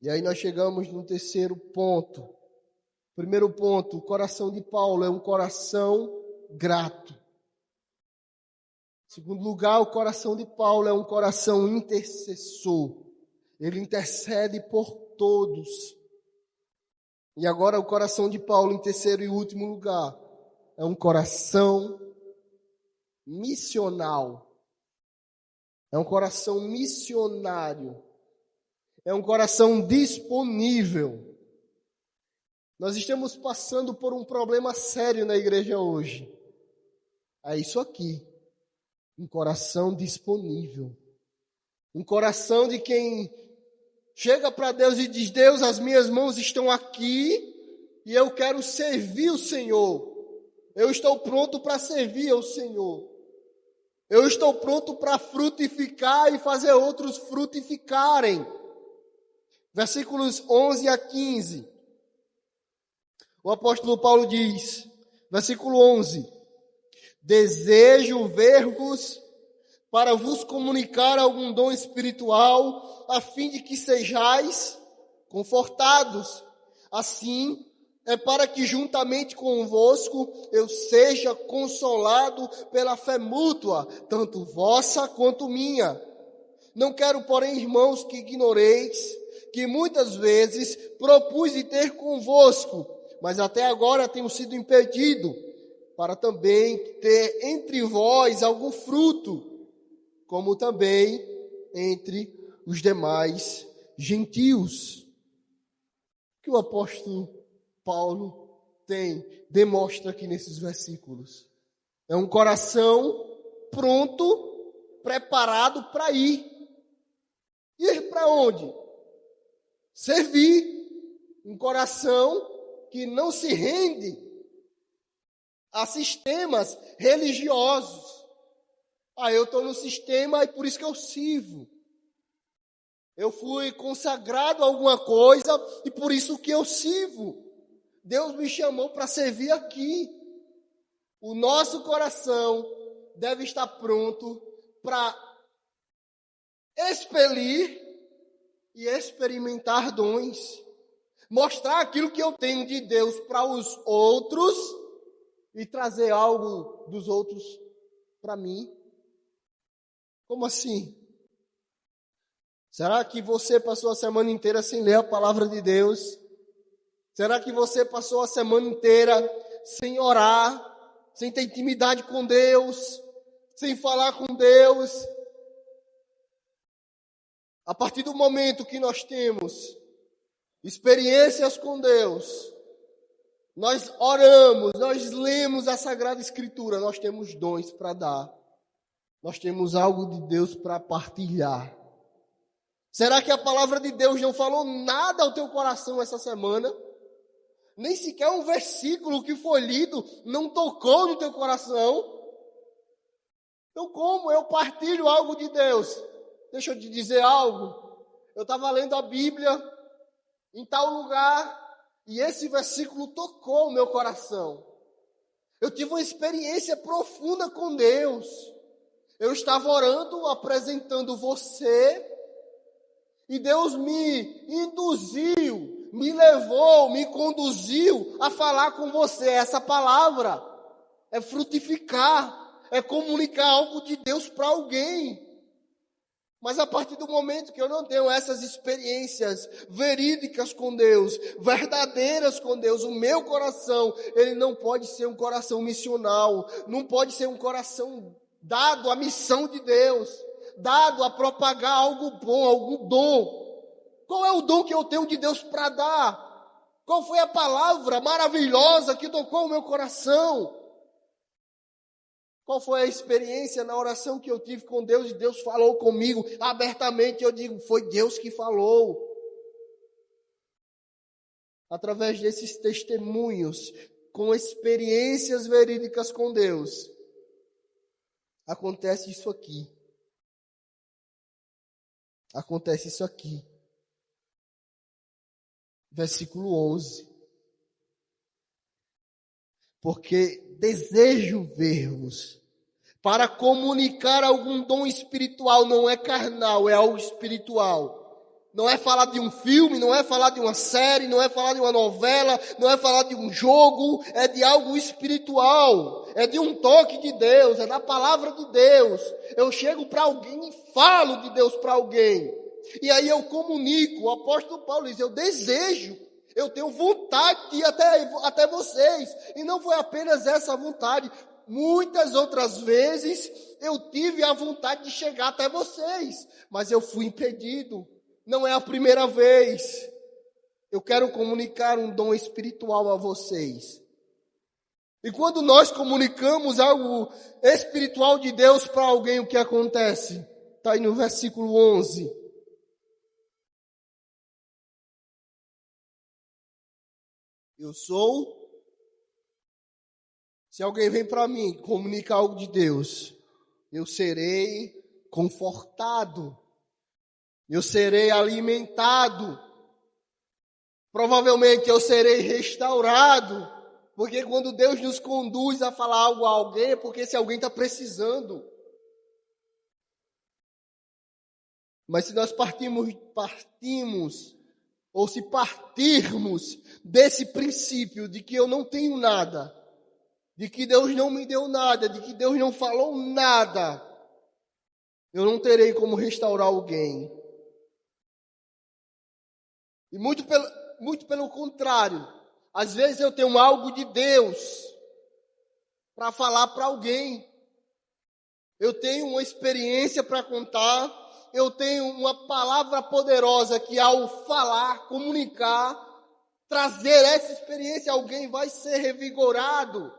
E aí nós chegamos no terceiro ponto. Primeiro ponto, o coração de Paulo é um coração grato. Em segundo lugar, o coração de Paulo é um coração intercessor. Ele intercede por todos. E agora o coração de Paulo, em terceiro e último lugar, é um coração missional. É um coração missionário. É um coração disponível. Nós estamos passando por um problema sério na igreja hoje. É isso aqui. Um coração disponível. Um coração de quem chega para Deus e diz: Deus, as minhas mãos estão aqui e eu quero servir o Senhor. Eu estou pronto para servir ao Senhor. Eu estou pronto para frutificar e fazer outros frutificarem. Versículos 11 a 15. O apóstolo Paulo diz, versículo 11: desejo ver-vos para vos comunicar algum dom espiritual, a fim de que sejais confortados. Assim, é para que juntamente convosco eu seja consolado pela fé mútua, tanto vossa quanto minha. Não quero, porém, irmãos, que ignoreis que muitas vezes propus de ter convosco, mas até agora tenho sido impedido, para também ter entre vós algum fruto, como também entre os demais gentios. O que o apóstolo Paulo demonstra aqui nesses versículos? É um coração pronto, preparado para ir. Ir para onde? Servir. Um coração que não se rende a sistemas religiosos. Eu estou no sistema e por isso que eu sirvo. Eu fui consagrado a alguma coisa e por isso que eu sirvo. Deus me chamou para servir aqui. O nosso coração deve estar pronto para expelir e experimentar dons. Mostrar aquilo que eu tenho de Deus para os outros e trazer algo dos outros para mim. Como assim? Será que você passou a semana inteira sem ler a palavra de Deus? Será que você passou a semana inteira sem orar, sem ter intimidade com Deus, sem falar com Deus? A partir do momento que nós temos experiências com Deus, nós oramos, nós lemos a Sagrada Escritura, nós temos dons para dar. Nós temos algo de Deus para partilhar. Será que a palavra de Deus não falou nada ao teu coração essa semana? Nem sequer um versículo que foi lido não tocou no teu coração? Então como eu partilho algo de Deus? Deixa eu te dizer algo. Eu estava lendo a Bíblia em tal lugar e esse versículo tocou o meu coração. Eu tive uma experiência profunda com Deus. Eu estava orando, apresentando você, e Deus me induziu, me levou, me conduziu a falar com você. Essa palavra é frutificar, é comunicar algo de Deus para alguém. Mas a partir do momento que eu não tenho essas experiências verídicas com Deus, verdadeiras com Deus, o meu coração, ele não pode ser um coração missional, não pode ser um coração dado à missão de Deus, dado a propagar algo bom, algum dom. Qual é o dom que eu tenho de Deus para dar? Qual foi a palavra maravilhosa que tocou o meu coração? Qual foi a experiência na oração que eu tive com Deus e Deus falou comigo abertamente? Eu digo, foi Deus que falou. Através desses testemunhos, com experiências verídicas com Deus, acontece isso aqui. Acontece isso aqui. Versículo 11. Porque desejo ver-vos para comunicar algum dom espiritual, não é carnal, é algo espiritual. Não é falar de um filme, não é falar de uma série, não é falar de uma novela, não é falar de um jogo, é de algo espiritual, é de um toque de Deus, é da palavra de Deus. Eu chego para alguém e falo de Deus para alguém. E aí eu comunico, o apóstolo Paulo diz, eu desejo, eu tenho vontade de ir até vocês. E não foi apenas essa vontade, muitas outras vezes eu tive a vontade de chegar até vocês, mas eu fui impedido. Não é a primeira vez. Eu quero comunicar um dom espiritual a vocês. E quando nós comunicamos algo espiritual de Deus para alguém, o que acontece? Está aí no versículo 11. Eu sou. Se alguém vem para mim comunicar algo de Deus, eu serei confortado. Eu serei alimentado, provavelmente eu serei restaurado, porque quando Deus nos conduz a falar algo a alguém, é porque esse alguém está precisando. Mas se nós partirmos, ou se partirmos desse princípio de que eu não tenho nada, de que Deus não me deu nada, de que Deus não falou nada, eu não terei como restaurar alguém. E muito pelo contrário, às vezes eu tenho algo de Deus para falar para alguém. Eu tenho uma experiência para contar, eu tenho uma palavra poderosa que ao falar, comunicar, trazer essa experiência, alguém vai ser revigorado.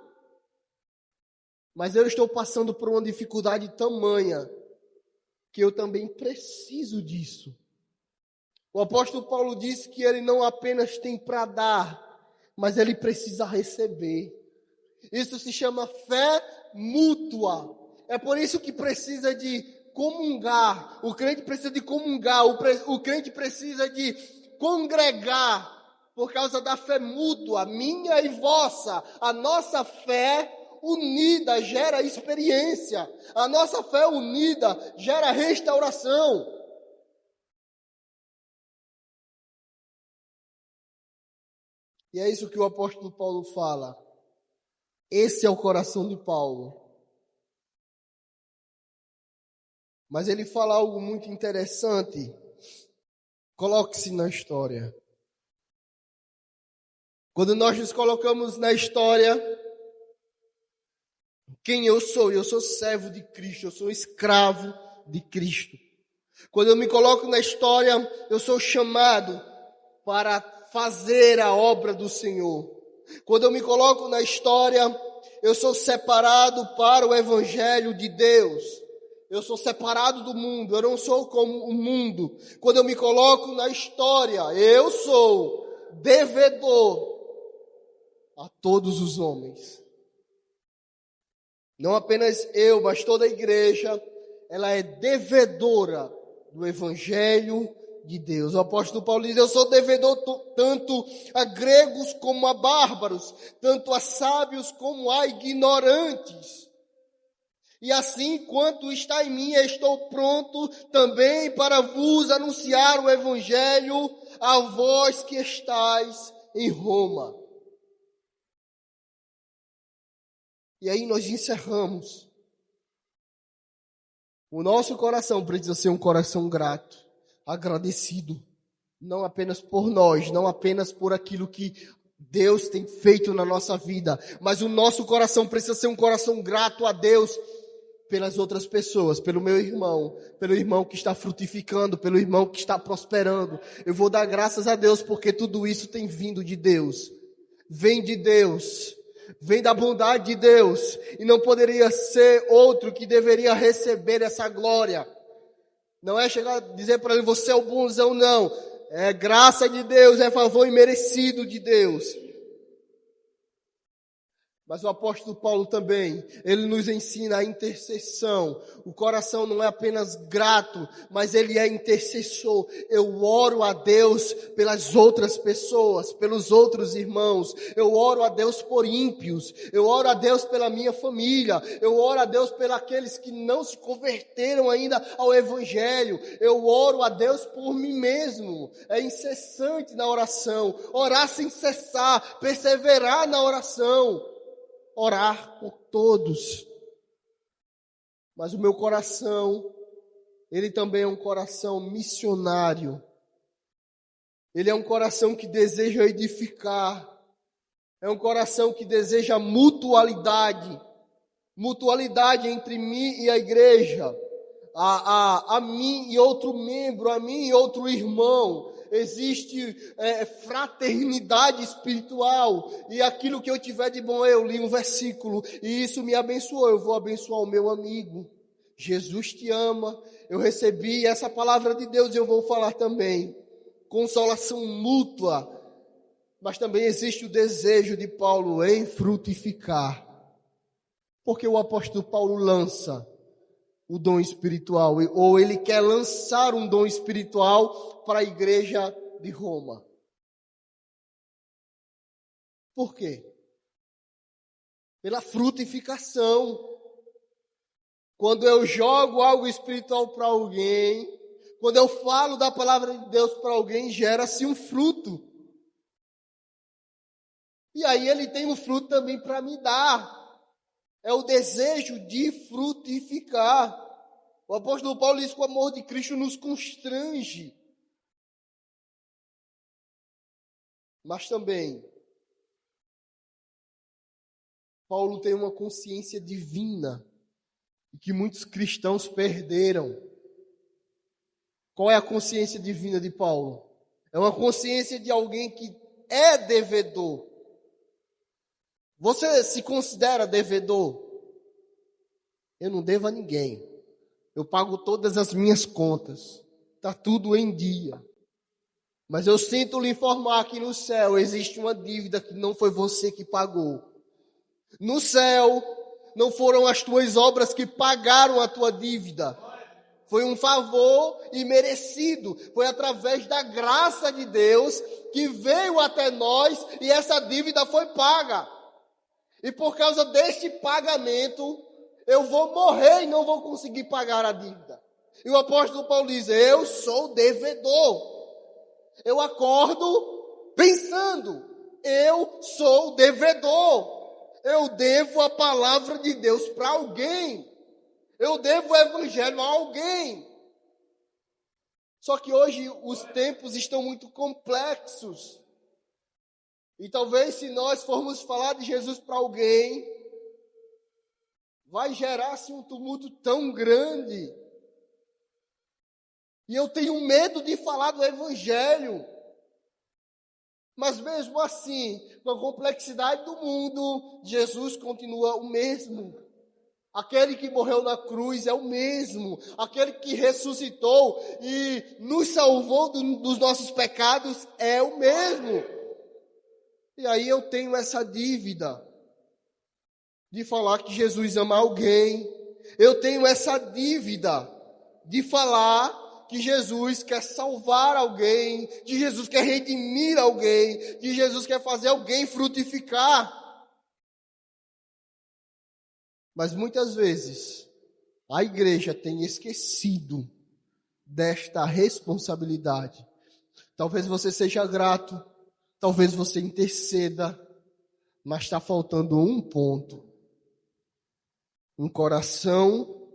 Mas eu estou passando por uma dificuldade tamanha que eu também preciso disso. O apóstolo Paulo disse que ele não apenas tem para dar, mas ele precisa receber. Isso se chama fé mútua. É por isso que precisa de comungar. O crente precisa de comungar. O crente precisa de congregar por causa da fé mútua, minha e vossa. A nossa fé unida gera experiência. A nossa fé unida gera restauração. E é isso que o apóstolo Paulo fala. Esse é o coração de Paulo. Mas ele fala algo muito interessante. Coloque-se na história. Quando nós nos colocamos na história, quem eu sou? Eu sou servo de Cristo, eu sou escravo de Cristo. Quando eu me coloco na história, eu sou chamado para fazer a obra do Senhor. Quando eu me coloco na história, eu sou separado para o Evangelho de Deus. Eu sou separado do mundo, eu não sou como o mundo. Quando eu me coloco na história, eu sou devedor a todos os homens. Não apenas eu, mas toda a igreja, ela é devedora do Evangelho de Deus. O apóstolo Paulo diz, eu sou devedor tanto a gregos como a bárbaros, tanto a sábios como a ignorantes. E assim, quanto está em mim, estou pronto também para vos anunciar o Evangelho a vós que estáis em Roma. E aí nós encerramos. O nosso coração precisa ser um coração grato, agradecido, não apenas por nós, não apenas por aquilo que Deus tem feito na nossa vida, mas o nosso coração precisa ser um coração grato a Deus pelas outras pessoas, pelo meu irmão, pelo irmão que está frutificando, pelo irmão que está prosperando. Eu vou dar graças a Deus porque tudo isso tem vindo de Deus, vem de Deus, vem da bondade de Deus, e não poderia ser outro que deveria receber essa glória. Não é chegar a dizer para ele, você é o bonzão, não. É graça de Deus, é favor imerecido de Deus. Mas o apóstolo Paulo também, ele nos ensina a intercessão. O coração não é apenas grato, mas ele é intercessor. Eu oro a Deus pelas outras pessoas, pelos outros irmãos. Eu oro a Deus por ímpios. Eu oro a Deus pela minha família. Eu oro a Deus pelos aqueles que não se converteram ainda ao Evangelho. Eu oro a Deus por mim mesmo. É incessante na oração. Orar sem cessar, perseverar na oração. Orar por todos. Mas o meu coração, ele também é um coração missionário. Ele é um coração que deseja edificar. É um coração que deseja mutualidade. Mutualidade entre mim e a igreja. A mim e outro membro, a mim e outro irmão. Existe fraternidade espiritual, e aquilo que eu tiver de bom, eu li um versículo, e isso me abençoou, eu vou abençoar o meu amigo. Jesus te ama, eu recebi essa palavra de Deus e eu vou falar também. Consolação mútua, mas também existe o desejo de Paulo em frutificar, porque o apóstolo Paulo lança o dom espiritual, ou ele quer lançar um dom espiritual para a igreja de Roma. Por quê? Pela frutificação. Quando eu jogo algo espiritual para alguém, quando eu falo da palavra de Deus para alguém, gera-se um fruto. E aí ele tem um fruto também para me dar. É o desejo de frutificar. O apóstolo Paulo diz que o amor de Cristo nos constrange. Mas também, Paulo tem uma consciência divina que muitos cristãos perderam. Qual é a consciência divina de Paulo? É uma consciência de alguém que é devedor. Você se considera devedor? Eu não devo a ninguém. Eu pago todas as minhas contas. Está tudo em dia. Mas eu sinto lhe informar que no céu existe uma dívida que não foi você que pagou. No céu, não foram as tuas obras que pagaram a tua dívida. Foi um favor imerecido. Foi através da graça de Deus que veio até nós e essa dívida foi paga. E por causa deste pagamento, eu vou morrer e não vou conseguir pagar a dívida. E o apóstolo Paulo diz, eu sou devedor. Eu acordo pensando, eu sou devedor. Eu devo a palavra de Deus para alguém. Eu devo o evangelho a alguém. Só que hoje os tempos estão muito complexos. E talvez se nós formos falar de Jesus para alguém, vai gerar-se um tumulto tão grande. E eu tenho medo de falar do evangelho. Mas mesmo assim, com a complexidade do mundo, Jesus continua o mesmo. Aquele que morreu na cruz é o mesmo. Aquele que ressuscitou e nos salvou dos nossos pecados é o mesmo. E aí eu tenho essa dívida de falar que Jesus ama alguém. Eu tenho essa dívida de falar que Jesus quer salvar alguém, que Jesus quer redimir alguém, que Jesus quer fazer alguém frutificar. Mas muitas vezes a igreja tem esquecido desta responsabilidade. Talvez você seja grato, talvez você interceda, mas está faltando um ponto. Um coração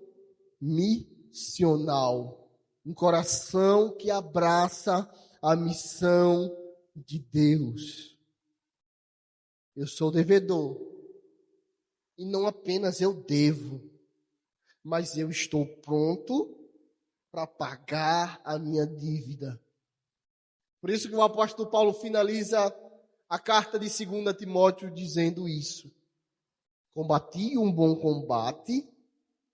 missional. Um coração que abraça a missão de Deus. Eu sou devedor. E não apenas eu devo, mas eu estou pronto para pagar a minha dívida. Por isso que o apóstolo Paulo finaliza a carta de 2 Timóteo dizendo isso. Combati um bom combate,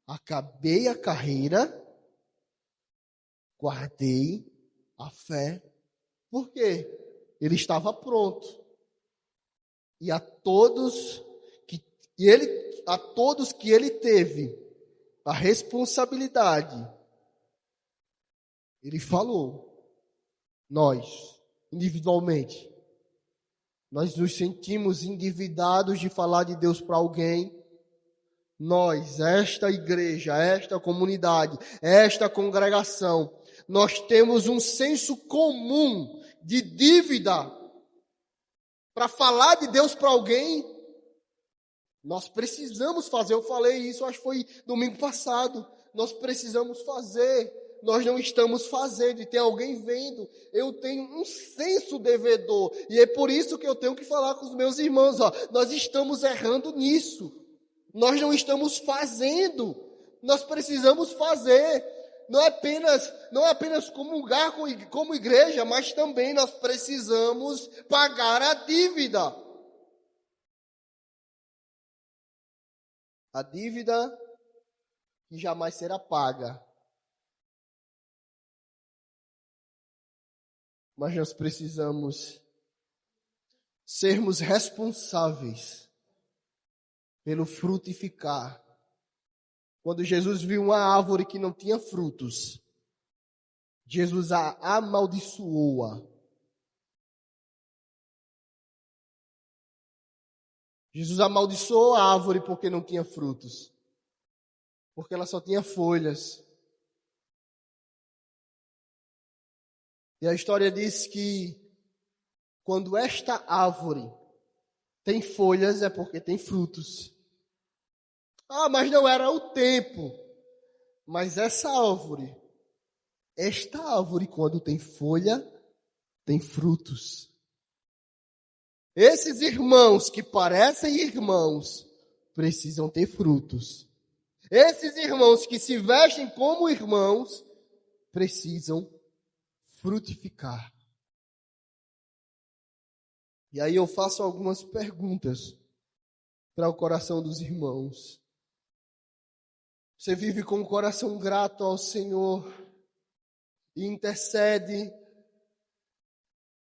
acabei a carreira, guardei a fé. Por quê? Ele estava pronto. E a todos que E ele, a todos que ele teve a responsabilidade, ele falou, nós, individualmente, nós nos sentimos endividados de falar de Deus para alguém. Nós, esta igreja, esta comunidade, esta congregação, nós temos um senso comum de dívida para falar de Deus para alguém. Nós precisamos fazer, eu falei isso, acho que foi domingo passado. Nós precisamos fazer, nós não estamos fazendo e tem alguém vendo. Eu tenho um senso devedor e é por isso que eu tenho que falar com os meus irmãos. Nós estamos errando nisso. Nós não estamos fazendo, nós precisamos fazer. Não é apenas comungar como igreja, mas também nós precisamos pagar a dívida. A dívida que jamais será paga. Mas nós precisamos sermos responsáveis pelo frutificar. Quando Jesus viu uma árvore que não tinha frutos, Jesus a amaldiçoou-a. Jesus amaldiçoou a árvore porque não tinha frutos. Porque ela só tinha folhas. E a história diz que quando esta árvore tem folhas é porque tem frutos. Ah, mas não era o tempo. Mas esta árvore, quando tem folha, tem frutos. Esses irmãos que parecem irmãos, precisam ter frutos. Esses irmãos que se vestem como irmãos, precisam frutificar. E aí eu faço algumas perguntas para o coração dos irmãos. Você vive com o coração grato ao Senhor e intercede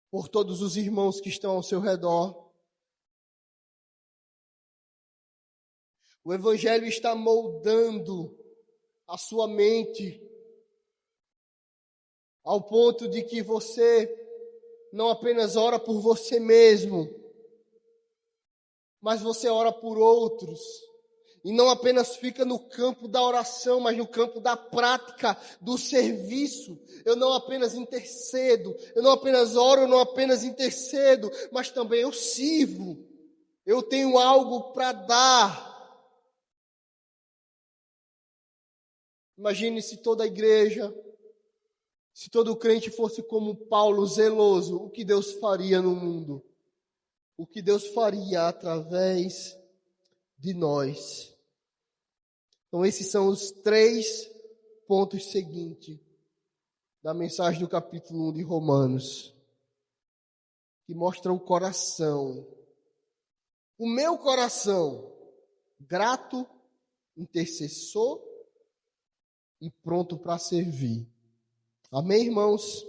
por todos os irmãos que estão ao seu redor. O Evangelho está moldando a sua mente ao ponto de que você não apenas ora por você mesmo, mas você ora por outros. E não apenas fica no campo da oração, mas no campo da prática, do serviço. Eu não apenas intercedo, eu não apenas oro, eu não apenas intercedo, mas também eu sirvo. Eu tenho algo para dar. Imagine se toda a igreja, se todo crente fosse como Paulo, zeloso, o que Deus faria no mundo? O que Deus faria através de nós? Então, esses são os 3 pontos seguintes da mensagem do capítulo 1 de Romanos, que mostra o coração. O meu coração, grato, intercessor e pronto para servir. Amém, irmãos?